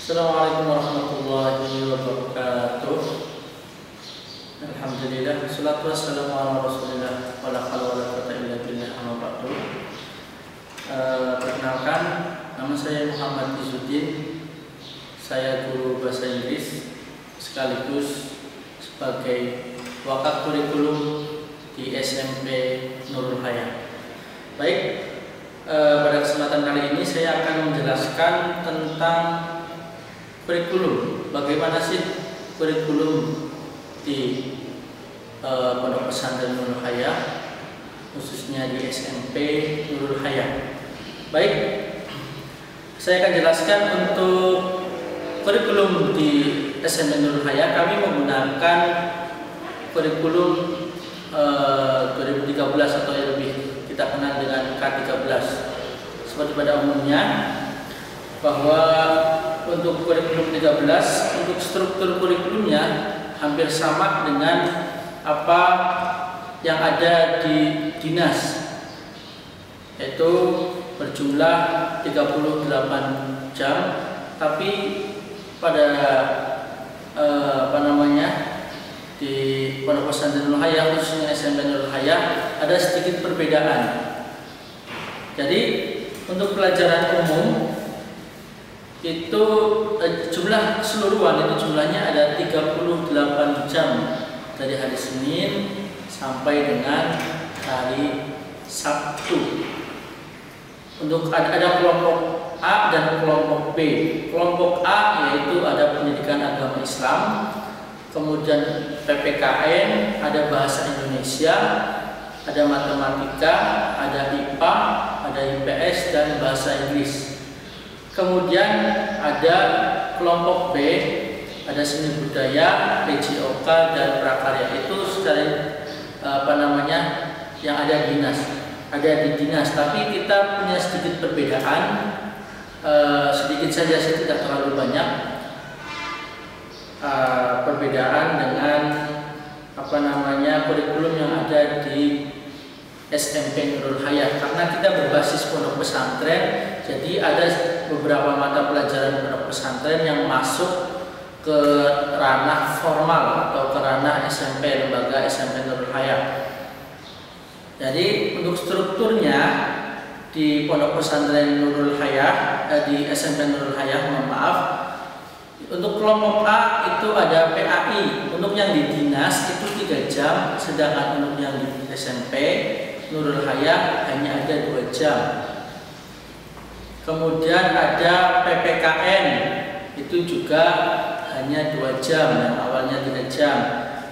Assalamualaikum warahmatullahi wabarakatuh. Alhamdulillah, wassalatu wassalamu ala rasulillah, wala haula wala quwwata illa billah, amma ba'du. Perkenalkan, nama saya Muhammad Izzuddin. Saya guru bahasa Inggris sekaligus sebagai wakaf kurikulum di SMP Nurul Hayah. Baik, pada kesempatan kali ini saya akan menjelaskan tentang kurikulum. Bagaimana sih kurikulum di Pondok Pesantren Nurul Hayah, khususnya di SMP Nurul Hayah. Baik, saya akan jelaskan untuk kurikulum di SMP Nurul Hayah. Kami menggunakan kurikulum 2013 atau yang lebih kita kenal dengan K13. Seperti pada umumnya, bahwa untuk kurikulum 13, untuk struktur kurikulumnya hampir sama dengan apa yang ada di dinas, yaitu berjumlah 38 jam. Tapi pada di Pondok Pesantren Nurul Hayah, khususnya SMP Nurul Hayah, ada sedikit perbedaan. Jadi untuk pelajaran umum itu jumlah keseluruhan itu jumlahnya ada 38 jam dari hari Senin sampai dengan hari Sabtu. Untuk ada kelompok A dan kelompok B. Kelompok A yaitu ada pendidikan agama Islam, kemudian PPKN, ada bahasa Indonesia, ada matematika, ada IPA, ada IPS dan bahasa Inggris. Kemudian ada kelompok B, ada seni budaya, PJOK dan prakarya. Itu secara yang ada di dinas. Tapi kita punya sedikit perbedaan, sedikit saja sih, tidak terlalu banyak perbedaan dengan kurikulum yang ada di SMP Nurul Hayah. Karena kita berbasis pondok pesantren, jadi ada beberapa mata pelajaran pondok pesantren yang masuk ke ranah formal atau ke ranah SMP, lembaga SMP Nurul Hayah. Jadi untuk strukturnya di pondok pesantren Nurul Hayah, di SMP Nurul Hayah, untuk kelompok A itu ada PAI. Untuk yang di dinas itu 3 jam, sedangkan untuk yang di SMP Nurul Hayah hanya ada 2 jam. Kemudian ada PPKN, itu juga hanya 2 jam, yang awalnya 3 jam.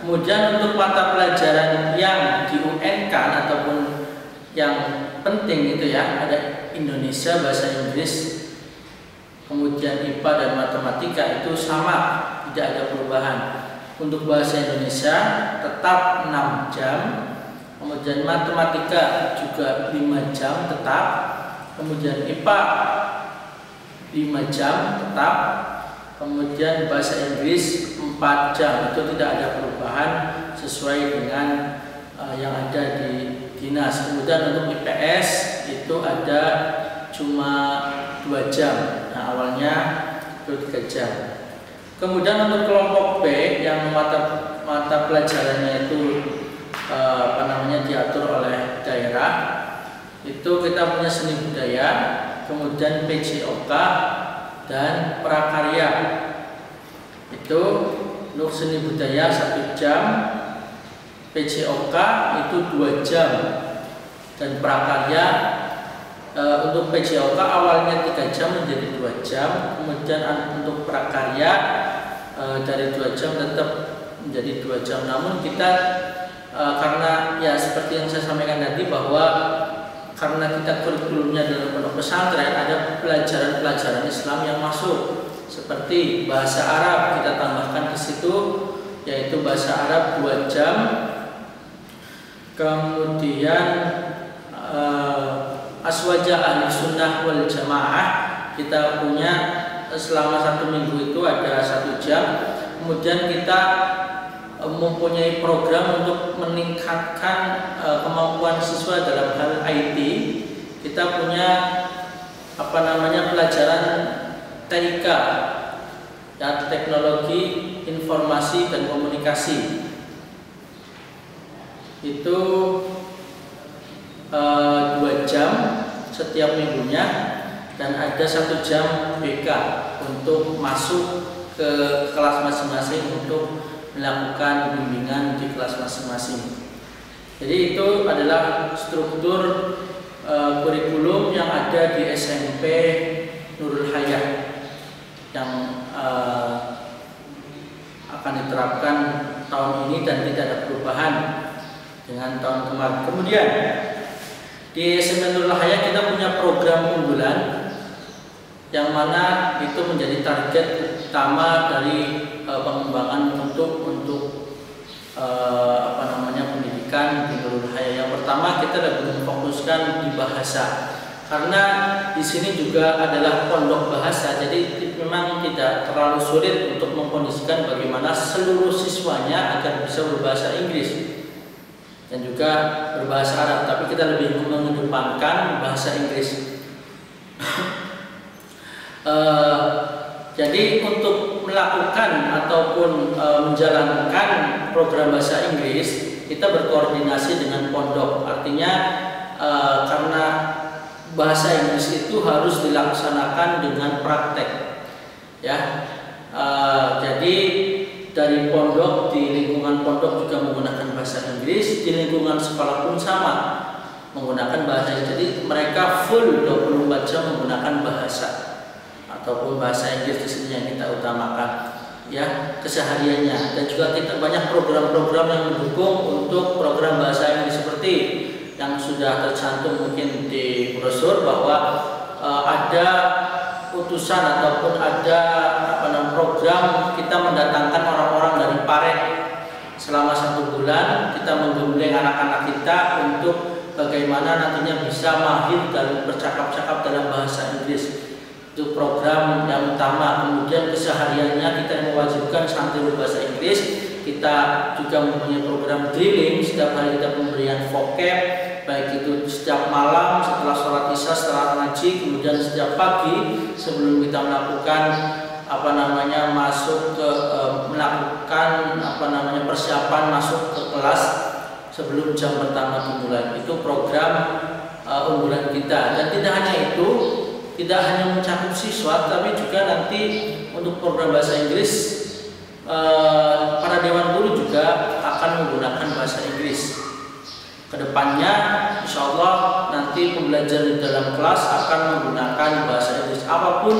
Kemudian untuk mata pelajaran yang di UN kan ataupun yang penting itu ya, ada Indonesia, bahasa Inggris, kemudian IPA dan matematika, itu sama, tidak ada perubahan. Untuk bahasa Indonesia tetap 6 jam, kemudian matematika juga 5 jam tetap, kemudian IPA 5 jam tetap, kemudian bahasa Inggris 4 jam. Itu tidak ada perubahan sesuai dengan yang ada di dinas. Kemudian untuk IPS itu ada cuma 2 jam. Nah, awalnya itu 3 jam. Kemudian untuk kelompok B yang mata pelajarannya itu diatur oleh daerah, itu kita punya seni budaya, kemudian PJOK dan prakarya. Itu untuk seni budaya 1 jam, PJOK itu 2 jam, dan prakarya untuk PJOK awalnya 3 jam menjadi 2 jam, kemudian untuk prakarya dari 2 jam tetap menjadi 2 jam. Namun kita karena ya seperti yang saya sampaikan tadi, bahwa karena kita kurikulumnya dalam pondok pesantren, ada pelajaran-pelajaran Islam yang masuk, seperti bahasa Arab kita tambahkan di situ, yaitu bahasa Arab 2 jam. Kemudian Aswaja Ahli Sunnah wal Jamaah kita punya selama 1 minggu itu ada 1 jam. Kemudian kita mempunyai program untuk meningkatkan kemampuan siswa dalam hal IT. Kita punya pelajaran TIK, ya, teknologi informasi dan komunikasi. Itu 2 jam setiap minggunya, dan ada 1 jam BK untuk masuk ke kelas masing-masing untuk melakukan bimbingan di kelas masing-masing. Jadi itu adalah struktur kurikulum yang ada di SMP Nurul Hayah yang akan diterapkan tahun ini dan tidak ada perubahan dengan tahun kemarin. Kemudian di SMP Nurul Hayah kita punya program unggulan yang mana itu menjadi target utama dari pengembangan untuk pendidikan di Nurul Hayah. Yang pertama, kita lebih memfokuskan di bahasa, karena di sini juga adalah pondok bahasa, jadi memang tidak terlalu sulit untuk mengkondisikan bagaimana seluruh siswanya agar bisa berbahasa Inggris dan juga berbahasa Arab, tapi kita lebih mengedepankan bahasa Inggris. Jadi untuk melakukan ataupun menjalankan program bahasa Inggris, kita berkoordinasi dengan pondok. Artinya karena bahasa Inggris itu harus dilaksanakan dengan praktek, ya. Jadi dari pondok, di lingkungan pondok juga menggunakan bahasa Inggris, di lingkungan sekolah pun sama menggunakan bahasa Inggris. Jadi mereka full 24 jam menggunakan bahasa ataupun bahasa Inggris di sini yang kita utamakan, ya, kesehariannya. Dan juga kita banyak program-program yang mendukung untuk program bahasa Inggris, seperti yang sudah tercantum mungkin di brosur bahwa ada utusan ataupun ada program kita mendatangkan orang-orang dari Pare selama 1 bulan. Kita menggembleng anak-anak kita untuk bagaimana nantinya bisa mahir dalam bercakap-cakap dalam bahasa Inggris. Itu program yang utama. Kemudian kesehariannya kita mewajibkan santri berbahasa Inggris. Kita juga mempunyai program drilling, setiap hari kita pemberian vocab, baik itu setiap malam setelah sholat isya, setelah ngaji, kemudian setiap pagi sebelum kita melakukan masuk ke melakukan persiapan masuk ke kelas sebelum jam pertama dimulai. Itu program unggulan kita. Dan tidak hanya itu, tidak hanya mencakup siswa, tapi juga nanti untuk program bahasa Inggris para dewan guru juga akan menggunakan bahasa Inggris. Kedepannya, insya Allah nanti pembelajaran di dalam kelas akan menggunakan bahasa Inggris apapun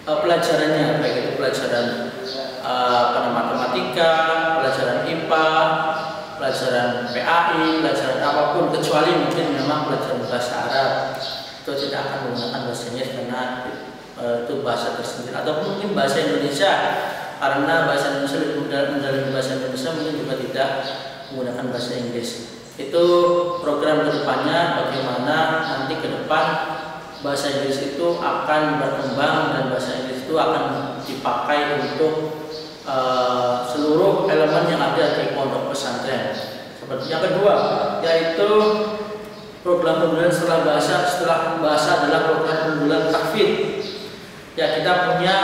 pelajarannya, baik itu pelajaran matematika, pelajaran IPA, pelajaran PAI, pelajaran apapun, kecuali mungkin memang pelajaran bahasa Arab itu tidak akan menggunakan bahasa Inggris karena itu bahasa tersendiri, ataupun mungkin bahasa Indonesia karena bahasa Indonesia mendalam bahasa Indonesia mungkin juga tidak menggunakan bahasa Inggris. Itu program kedepannya, bagaimana nanti ke depan bahasa Inggris itu akan berkembang dan bahasa Inggris itu akan dipakai untuk seluruh elemen yang ada di pondok pesantren. Seperti yang kedua, yaitu program unggulan setelah bahasa adalah program unggulan tahfidz. Ya, kita punya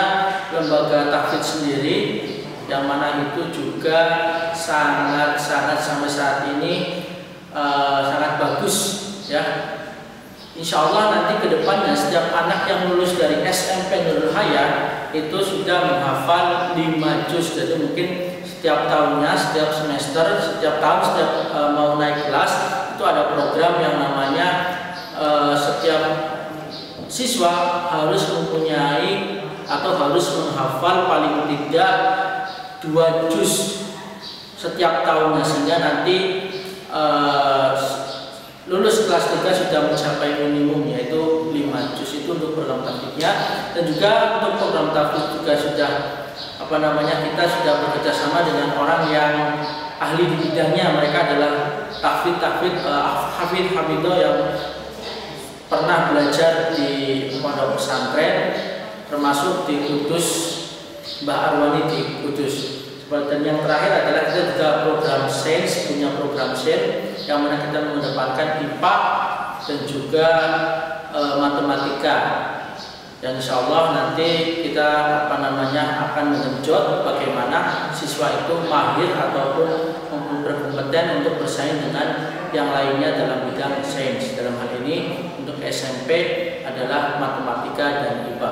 lembaga tahfidz sendiri yang mana itu juga sangat sampai saat ini sangat bagus, ya. Insya Allah nanti kedepannya setiap anak yang lulus dari SMP Nurul Hayah itu sudah menghafal 5 juz. Jadi mungkin setiap tahunnya, setiap semester, setiap tahun, setiap mau naik kelas itu ada program yang namanya setiap siswa harus mempunyai atau harus menghafal paling tidak 2 juz setiap tahunnya, sehingga nanti lulus kelas 3 sudah mencapai minimum, yaitu 5 juz. Itu untuk program tahfidznya. Dan juga untuk program tahfidz juga sudah kita sudah bekerja sama dengan orang yang ahli di bidangnya. Mereka adalah hafidh yang pernah belajar di pondok pesantren, termasuk di Kudus, Mbah Arwani di Kudus. Dan yang terakhir adalah kita juga program sains, punya program sains yang mana kita mengedepankan IPA dan juga matematika. Dan insya Allah nanti kita akan mengenjot bagaimana siswa itu mahir ataupun berkompeten untuk bersaing dengan yang lainnya dalam bidang sains. Dalam hal ini untuk SMP adalah matematika dan IPA.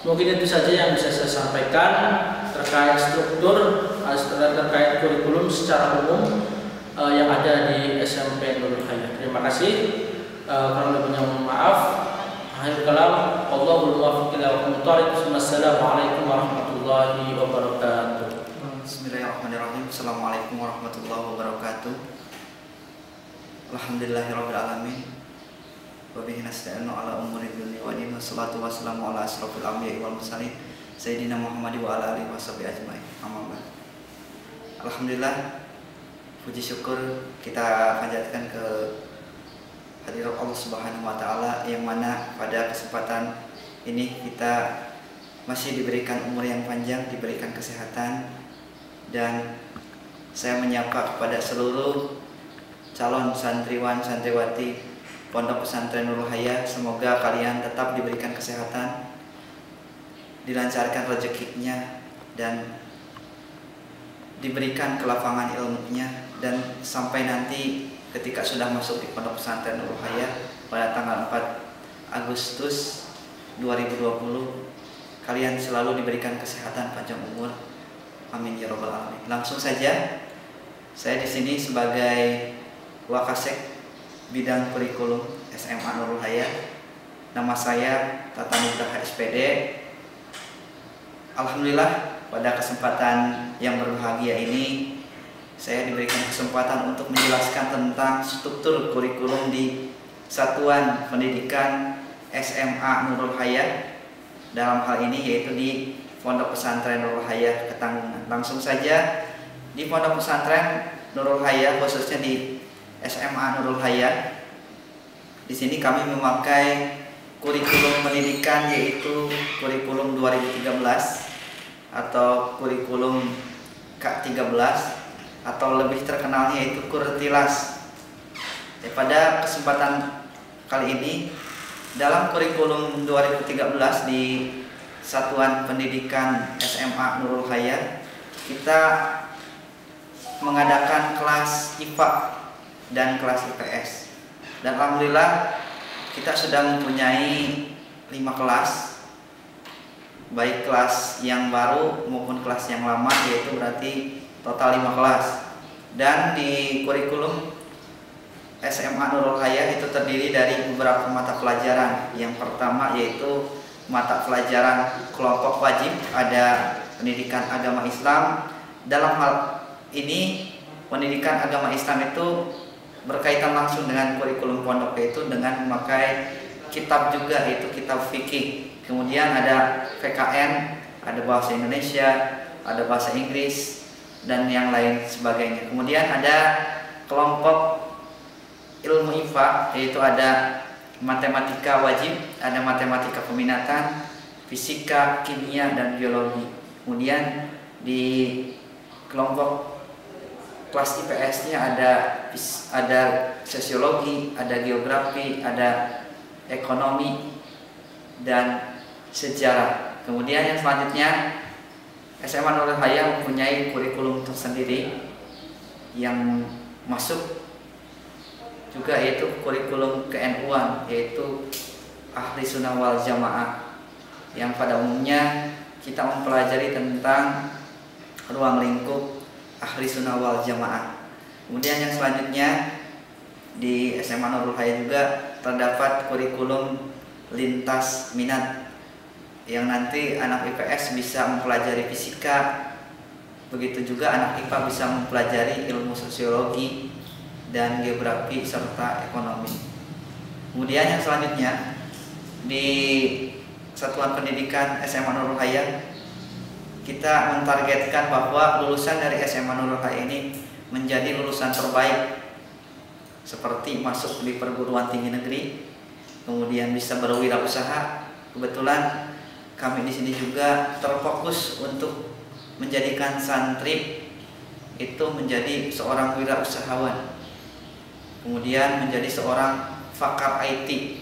Mungkin itu saja yang bisa saya sampaikan terkait struktur, terkait kurikulum secara umum yang ada di SMP Nurul Hayah. Terima kasih. Kurang lebihnya mohon maaf. Akhir kalam, Allahul muwaffiq ila aqwamit thoriq. Wassalamualaikum warahmatullahi wabarakatuh. Bismillahirrahmanirrahim. Assalamualaikum warahmatullahi wabarakatuh. Alhamdulillahirabbil alamin. Wa bihi nasta'inu ala umuri dunya wa din. Wassalatu wassalamu ala asrofil anbiya'i wal mursalin sayyidina Muhammad wa ala alihi washabihi ajmain. Amma ba'd. Alhamdulillah, puji syukur kita panjatkan ke hadirat Allah Subhanahu wa taala yang mana pada kesempatan ini kita masih diberikan umur yang panjang, diberikan kesehatan, dan saya menyapa kepada seluruh calon santriwan santriwati Pondok Pesantren Nurul Hayah, semoga kalian tetap diberikan kesehatan, dilancarkan rezekinya, dan diberikan kelapangan ilmunya, dan sampai nanti ketika sudah masuk di Pondok Pesantren Nurul Hayah pada tanggal 4 Agustus 2020, kalian selalu diberikan kesehatan, panjang umur. Amin ya rabbal alamin. Langsung saja, saya di sini sebagai Wakasek bidang kurikulum SMA Nurul Hayah. Nama saya Tata Nugraha SPD. Alhamdulillah, pada kesempatan yang berbahagia ini saya diberikan kesempatan untuk menjelaskan tentang struktur kurikulum di Satuan Pendidikan SMA Nurul Hayah, dalam hal ini yaitu di Pondok Pesantren Nurul Hayah Ketanggungan. Langsung saja, di Pondok Pesantren Nurul Hayah, khususnya di SMA Nurul Hayah, di sini kami memakai kurikulum pendidikan yaitu kurikulum 2013 atau kurikulum K13, atau lebih terkenalnya yaitu Kurtilas. Pada kesempatan kali ini, dalam kurikulum 2013 di Satuan Pendidikan SMA Nurul Hayah, kita mengadakan kelas IPA dan kelas IPS. Dan alhamdulillah kita sudah mempunyai 5 kelas, baik kelas yang baru maupun kelas yang lama, yaitu berarti total 5 kelas. Dan di kurikulum SMA Nurul Hayah itu terdiri dari beberapa mata pelajaran. Yang pertama yaitu mata pelajaran kelompok wajib, ada pendidikan agama Islam. Dalam hal ini pendidikan agama Islam itu berkaitan langsung dengan kurikulum pondok, yaitu dengan memakai kitab juga, yaitu kitab fikih. Kemudian ada PKN, ada bahasa Indonesia, ada bahasa Inggris, dan yang lain sebagainya. Kemudian ada kelompok ilmu IPA, yaitu ada matematika wajib, ada matematika peminatan, fisika, kimia, dan biologi. Kemudian di kelompok kelas IPS-nya ada sosiologi, ada geografi, ada ekonomi, dan sejarah. Kemudian yang selanjutnya, SMA Nurul Hayah mempunyai kurikulum tersendiri yang masuk juga, yaitu kurikulum ke-NU-an, yaitu Ahli Sunnah wal Jamaah, yang pada umumnya kita mempelajari tentang ruang lingkup Ahli Sunnah wal Jamaah. Kemudian yang selanjutnya di SMA Nurul Hayah juga terdapat kurikulum lintas minat, yang nanti anak IPS bisa mempelajari fisika, begitu juga anak IPA bisa mempelajari ilmu sosiologi dan geografi serta ekonomi. Kemudian yang selanjutnya di Satuan Pendidikan SMA Nurul Hayah, kita mentargetkan bahwa lulusan dari SMA Nurul Hayah ini menjadi lulusan terbaik, seperti masuk di perguruan tinggi negeri, kemudian bisa berwirausaha. Kebetulan kami di sini juga terfokus untuk menjadikan santri itu menjadi seorang wirausahawan, kemudian menjadi seorang pakar IT.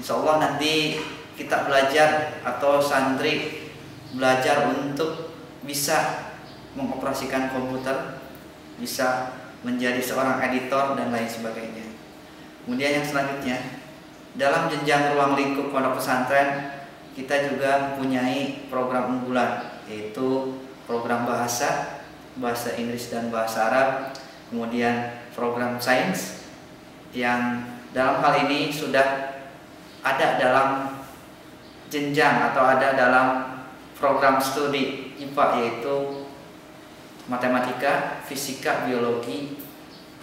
Insya Allah nanti kita belajar atau santri belajar untuk bisa mengoperasikan komputer, bisa menjadi seorang editor dan lain sebagainya. Kemudian yang selanjutnya, dalam jenjang ruang lingkup pondok pesantren kita juga mempunyai program unggulan, yaitu program bahasa Inggris dan bahasa Arab, kemudian program sains yang dalam hal ini sudah ada dalam jenjang atau ada dalam program studi IPA, yaitu matematika, fisika, biologi,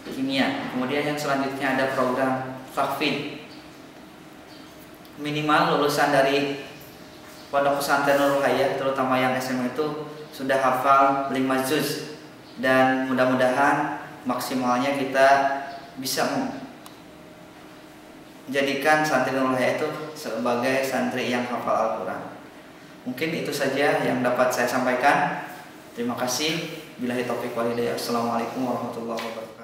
kimia. Kemudian yang selanjutnya ada program tahfidz. Minimal lulusan dari pondok pesantren Nurul Hayah, terutama yang SMA itu sudah hafal 5 juz, dan mudah-mudahan maksimalnya kita bisa menjadikan santri Nurul Hayah itu sebagai santri yang hafal Al-Quran. Mungkin itu saja yang dapat saya sampaikan. Terima kasih. Billahi taufiq wal hidayah. Assalamualaikum warahmatullahi wabarakatuh.